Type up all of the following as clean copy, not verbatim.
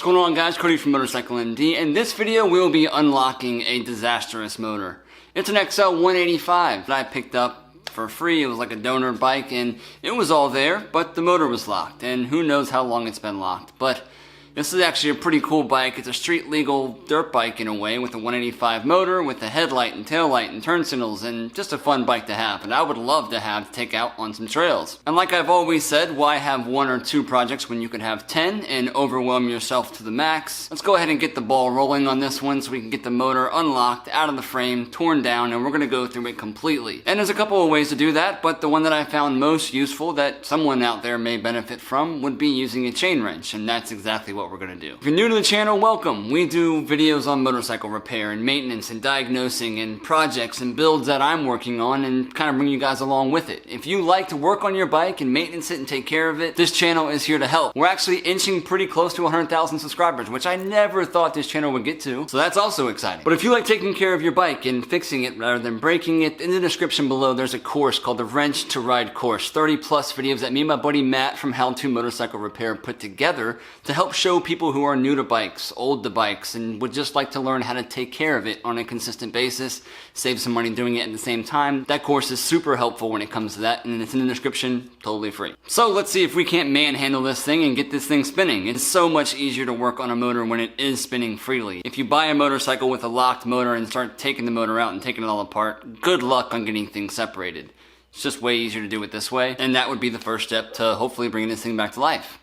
going on, guys? Cody from Motorcycle MD. In this video, we'll be unlocking a disastrous motor. It's an XL185 that I picked up for free. It was like a donor bike and it was all there, but the motor was locked, and who knows how long it's been locked. But this is actually a pretty cool bike. It's a street legal dirt bike in a way, with a 185 motor, with a headlight and tail light and turn signals, and just a fun bike to have, and I would love to have to take out on some trails. And like I've always said, why have one or two projects when you could have 10 and overwhelm yourself to the max? Let's go ahead and get the ball rolling on this one so we can get the motor unlocked, out of the frame, torn down, and we're going to go through it completely. And there's a couple of ways to do that, but the one that I found most useful that someone out there may benefit from would be using a chain wrench, and that's exactly what we're going to do. If you're new to the channel, welcome. We do videos on motorcycle repair and maintenance and diagnosing and projects and builds that I'm working on, and kind of bring you guys along with it. If you like to work on your bike and maintenance it and take care of it, this channel is here to help. We're actually inching pretty close to 100,000 subscribers, which I never thought this channel would get to, so that's also exciting. But if you like taking care of your bike and fixing it rather than breaking it, in the description below there's a course called the Wrench to Ride course. 30 plus videos that me and my buddy Matt from How To Motorcycle Repair put together to help show people who are new to bikes, old to bikes, and would just like to learn how to take care of it on a consistent basis, save some money doing it at the same time. That course is super helpful when it comes to that, and it's in the description, totally free. So let's see if we can't manhandle this thing and get this thing spinning. It's so much easier to work on a motor when it is spinning freely. If you buy a motorcycle with a locked motor and start taking the motor out and taking it all apart, good luck on getting things separated. It's just way easier to do it this way, and that would be the first step to hopefully bringing this thing back to life.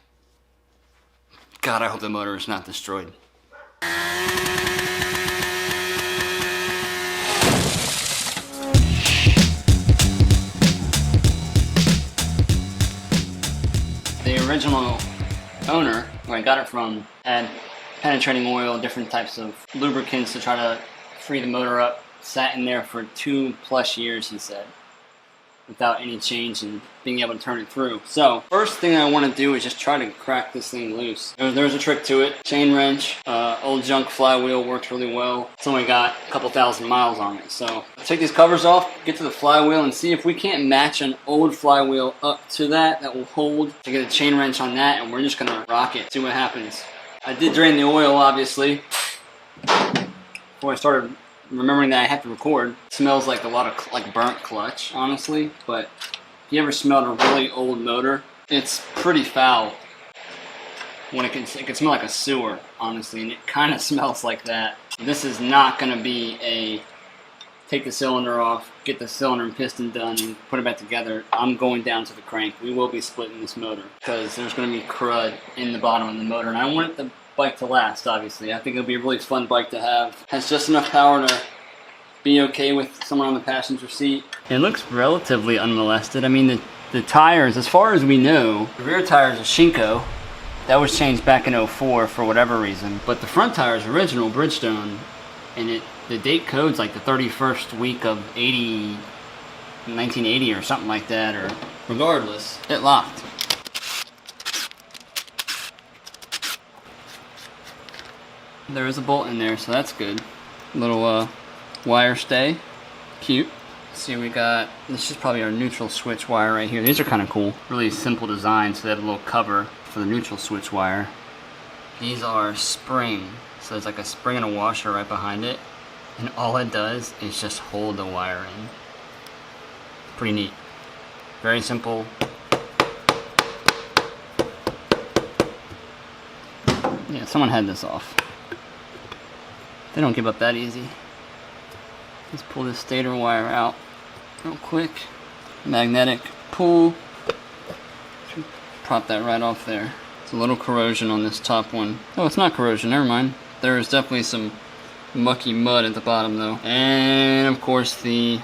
God, I hope the motor is not destroyed. The original owner, where I got it from, had penetrating oil, different types of lubricants to try to free the motor up. Sat in there for 2+ years, he said, without any change and being able to turn it through. So first thing I want to do is just try to crack this thing loose. There's a trick to it. Chain wrench, old junk flywheel works really well. It's only got a couple thousand miles on it. So take these covers off, get to the flywheel, and see if we can't match an old flywheel up to that will hold. To get a chain wrench on that, and we're just gonna rock it, see what happens. I did drain the oil, obviously, before I started remembering that I have to record. It smells like a lot of burnt clutch, honestly, but if you ever smelled a really old motor, it's pretty foul. When it can smell like a sewer, honestly, and it kind of smells like that. This is not going to be a take the cylinder off, get the cylinder and piston done, and put it back together. I'm going down to the crank. We will be splitting this motor because there's going to be crud in the bottom of the motor, and I want the bike to last, obviously. I think it'll be a really fun bike to have. Has just enough power to be okay with someone on the passenger seat. It looks relatively unmolested. I mean, the tires, as far as we know, the rear tire is a Shinko. That was changed back in '04 for whatever reason. But the front tire is original Bridgestone, and the date code's like the 31st week of 1980 or something like that, or regardless, it locked. There is a bolt in there, so that's good. Little wire stay, cute. Let's see, we got, this is probably our neutral switch wire right here. These are kind of cool. Really simple design, so they have a little cover for the neutral switch wire. These are spring, so there's like a spring and a washer right behind it, and all it does is just hold the wire in. Pretty neat. Very simple. Yeah, someone had this off. They don't give up that easy. Let's pull this stator wire out real quick. Magnetic pull. Prop that right off there. It's a little corrosion on this top one. Oh, it's not corrosion, never mind. There is definitely some mucky mud at the bottom though. And of course the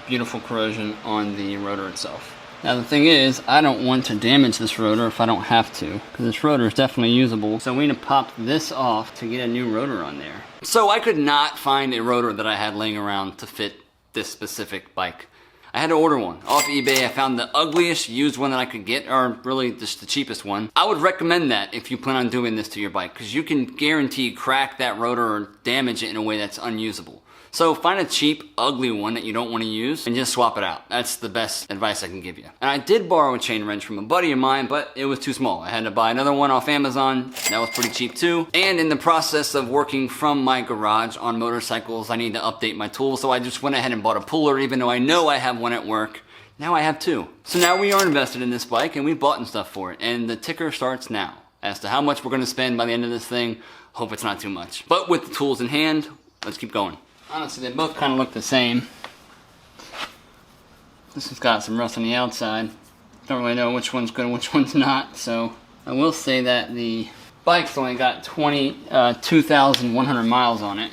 beautiful corrosion on the rotor itself. Now the thing is, I don't want to damage this rotor if I don't have to, because this rotor is definitely usable. So we need to pop this off to get a new rotor on there. So I could not find a rotor that I had laying around to fit this specific bike. I had to order one off eBay. I found the ugliest used one that I could get, or really just the cheapest one. I would recommend that if you plan on doing this to your bike, because you can guarantee crack that rotor or damage it in a way that's unusable. So find a cheap, ugly one that you don't want to use and just swap it out. That's the best advice I can give you. And I did borrow a chain wrench from a buddy of mine, but it was too small. I had to buy another one off Amazon. That was pretty cheap too. And in the process of working from my garage on motorcycles, I need to update my tools. So I just went ahead and bought a puller, even though I know I have one at work. Now I have two. So now we are invested in this bike and we bought stuff for it. And the ticker starts now as to how much we're gonna spend by the end of this thing. Hope it's not too much. But with the tools in hand, let's keep going. Honestly, they both kind of look the same. This has got some rust on the outside. Don't really know which one's good and which one's not. So I will say that the bike's only got 2,100 miles on it.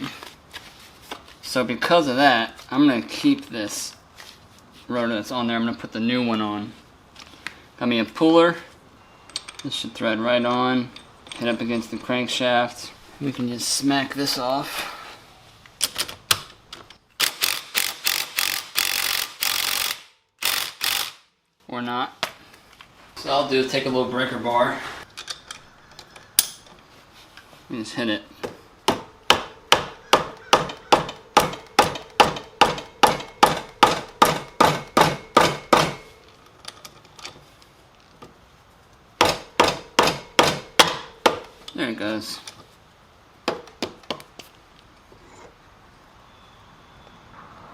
So because of that, I'm gonna keep this rotor that's on there. I'm gonna put the new one on. Got me a puller. This should thread right on. Hit up against the crankshaft. We can just smack this off. Or not. So I'll do is take a little breaker bar and just hit it. There it goes.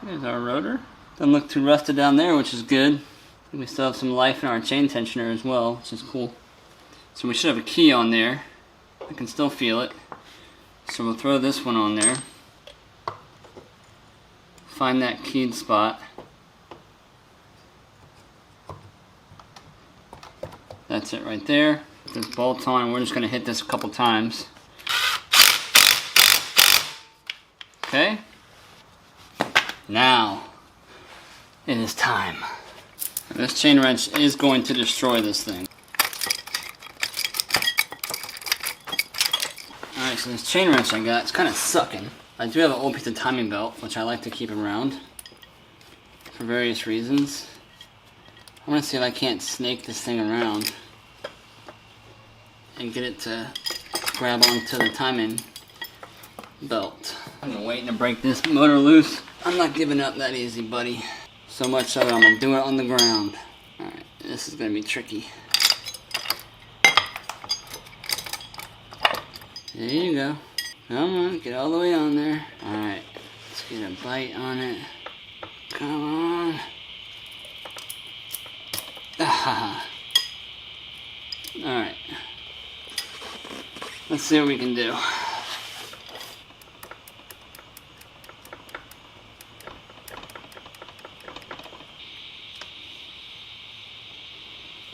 There's our rotor. Doesn't look too rusted down there, which is good. We still have some life in our chain tensioner as well, which is cool. So we should have a key on there. I can still feel it. So we'll throw this one on there. Find that keyed spot. That's it right there. Put this bolt on, and we're just going to hit this a couple times. Okay. Now, it is time. This chain wrench is going to destroy this thing. Alright, so this chain wrench I got, it's kind of sucking. I do have an old piece of timing belt, which I like to keep around for various reasons. I want to see if I can't snake this thing around and get it to grab onto the timing belt. I'm waiting to break this motor loose. I'm not giving up that easy, buddy. So much so that I'm gonna do it on the ground. Alright, this is gonna be tricky. There you go. Come on, get all the way on there. Alright, let's get a bite on it. Come on. Ah. Alright. Let's see what we can do.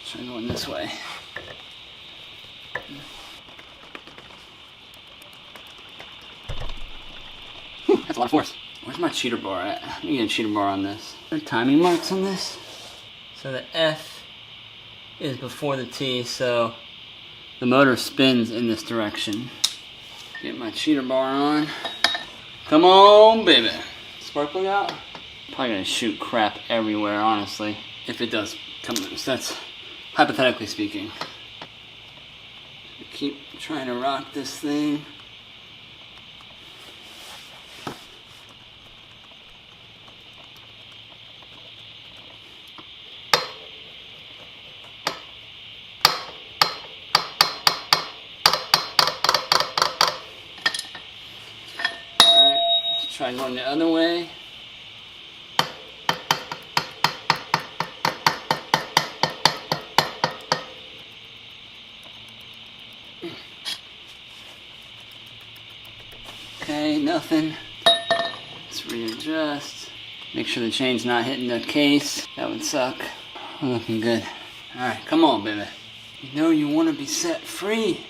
Try going this way. Whew, that's a lot of force. Where's my cheater bar at? Let me get a cheater bar on this. Are there timing marks on this? So the F is before the T, so the motor spins in this direction. Get my cheater bar on. Come on, baby. Spark plug out. Probably gonna shoot crap everywhere, honestly. If it does come loose, that's hypothetically speaking. Keep trying to rock this thing. Alright, let's try going the other way. Okay, nothing. Let's readjust. Make sure the chain's not hitting the case. That would suck. We're looking good. Alright, come on, baby. You know you want to be set free.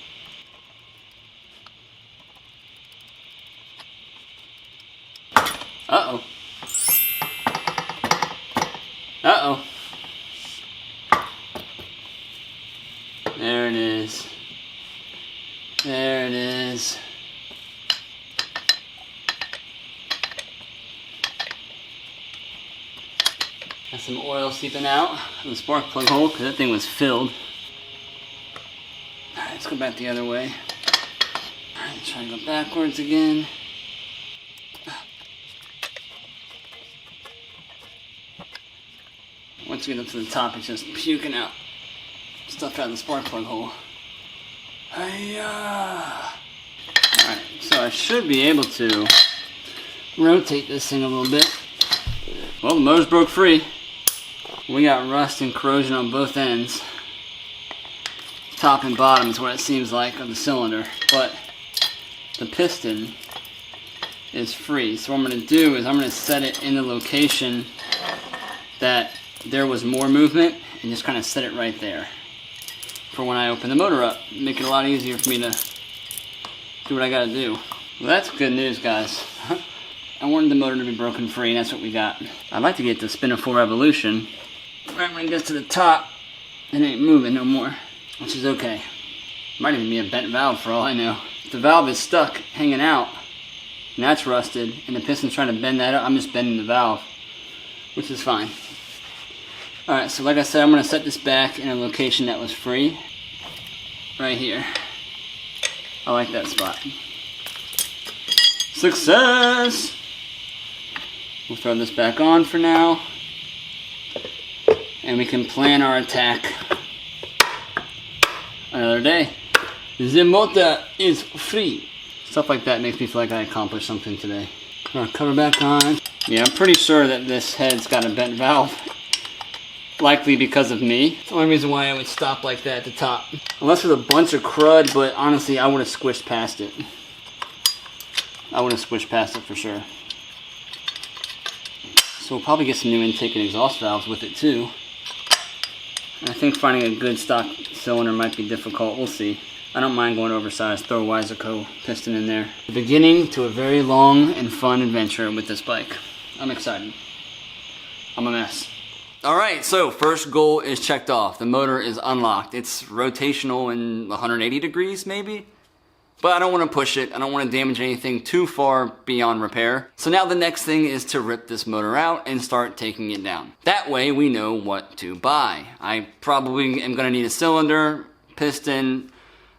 Uh-oh. Uh-oh. There it is. There it is. Got some oil seeping out from the spark plug hole because that thing was filled. Alright, let's go back the other way. Alright, try to go backwards again. once you get up to the top, it's just puking out stuff out of the spark plug hole. Alright, so I should be able to rotate this thing a little bit. Well, the motor's broke free. We got rust and corrosion on both ends. Top and bottom is what it seems like of the cylinder, but the piston is free. So what I'm going to do is I'm going to set it in the location that there was more movement and just kind of set it right there for when I open the motor up. Make it a lot easier for me to do what I got to do. Well, that's good news, guys. I wanted the motor to be broken free, and that's what we got. I'd like to get to spin a full revolution. Right when it gets to the top, it ain't moving no more, which is okay. Might even be a bent valve for all I know. If the valve is stuck, hanging out, and that's rusted, and the piston's trying to bend that up, I'm just bending the valve, which is fine. Alright, so like I said, I'm going to set this back in a location that was free. Right here. I like that spot. Success! We'll throw this back on for now. And we can plan our attack another day. The motor is free. Stuff like that makes me feel like I accomplished something today. Our cover back on. Yeah, I'm pretty sure that this head's got a bent valve. Likely because of me. It's the only reason why I would stop like that at the top. Unless there's a bunch of crud, but honestly, I would have squished past it. I would have squished past it for sure. So we'll probably get some new intake and exhaust valves with it too. I think finding a good stock cylinder might be difficult. We'll see. I don't mind going oversized. Throw a Wiseco piston in there. The beginning to a very long and fun adventure with this bike. I'm excited. I'm a mess. Alright, so first goal is checked off. The motor is unlocked. It's rotational in 180 degrees maybe? But I don't want to push it. I don't want to damage anything too far beyond repair. So now the next thing is to rip this motor out and start taking it down. That way we know what to buy. I probably am going to need a cylinder, piston.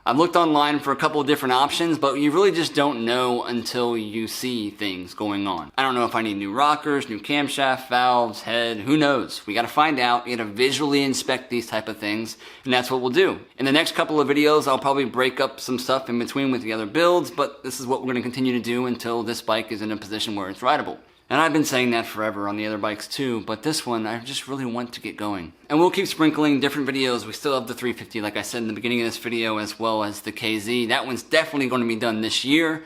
I've looked online for a couple of different options, but you really just don't know until you see things going on. I don't know if I need new rockers, new camshaft, valves, head, who knows? We gotta find out, we gotta visually inspect these type of things, and that's what we'll do. In the next couple of videos, I'll probably break up some stuff in between with the other builds, but this is what we're gonna continue to do until this bike is in a position where it's rideable. And I've been saying that forever on the other bikes too, but this one, I just really want to get going. And we'll keep sprinkling different videos. We still have the 350, like I said in the beginning of this video, as well as the KZ. That one's definitely going to be done this year.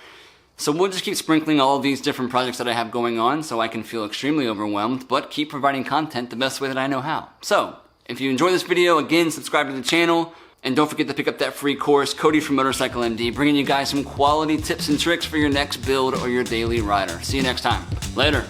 So we'll just keep sprinkling all of these different projects that I have going on so I can feel extremely overwhelmed, but keep providing content the best way that I know how. So, if you enjoy this video, again, subscribe to the channel. And don't forget to pick up that free course, Cody from Motorcycle MD, bringing you guys some quality tips and tricks for your next build or your daily rider. See you next time. Later.